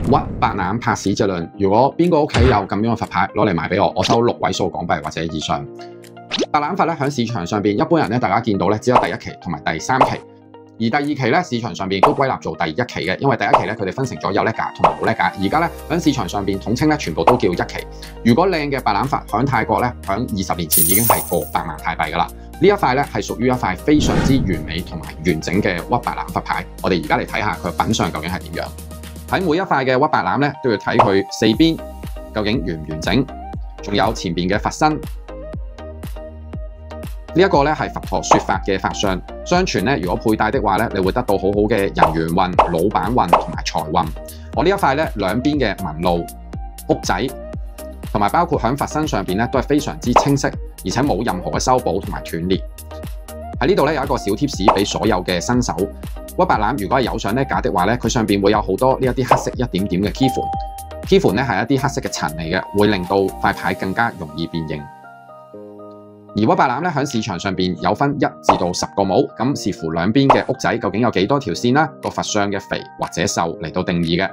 屈白欖拍市政論，如果邊個屋企有咁樣嘅佛牌攞嚟賣俾我，我收6位數港幣或者以上。白欖佛咧喺市場上邊，一般人咧大家見到咧只有第1期同埋第3期，而第2期咧市場上邊都歸納做第1期嘅，因為第1期咧佢哋分成咗有叻架同埋冇叻架，而家咧喺市場上邊統稱咧全部都叫1期。如果靚嘅白欖佛喺泰國咧喺20年前已經係過百萬泰幣㗎啦。呢一塊咧係屬於一塊非常之完美同埋完整嘅屈白欖佛牌。我哋而家嚟睇下佢品相究竟係點樣。喺每一塊嘅屈白欖咧都要睇佢4邊究竟完唔完整，仲有前邊嘅佛身。呢一個咧係佛陀說法嘅法相，相傳咧如果佩戴的話咧，你會得到好好嘅人緣運、老闆運同埋財運。我呢一塊咧兩邊嘅紋路、屋仔同埋包括喺佛身上邊咧都係非常之清晰，而且冇任何嘅修補同埋斷裂。喺呢度咧有一個小貼士俾所有嘅新手。屈白欖如果係有上叻架的話咧，佢上邊會有好多呢一啲黑色一點點嘅 key 款，key 款咧係一啲黑色嘅塵嚟嘅，會令到塊牌更加容易辨認。而屈白欖咧喺市場上邊有分1至到10個帽，咁視乎兩邊嘅屋仔究竟有幾多條線啦，個佛像嘅肥或者瘦嚟到定義嘅。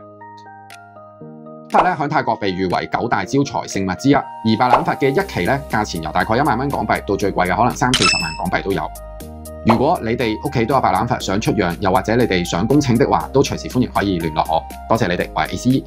佛咧喺泰國被譽為9大招財聖物之一，而白欖佛嘅1期咧價錢由大概1萬蚊港幣到最貴嘅可能30-40萬港幣都有。如果你哋屋企都有白欖佛想出讓，又或者你哋想恭請的話，都隨時歡迎可以聯絡我。多謝你哋，我係 ACE。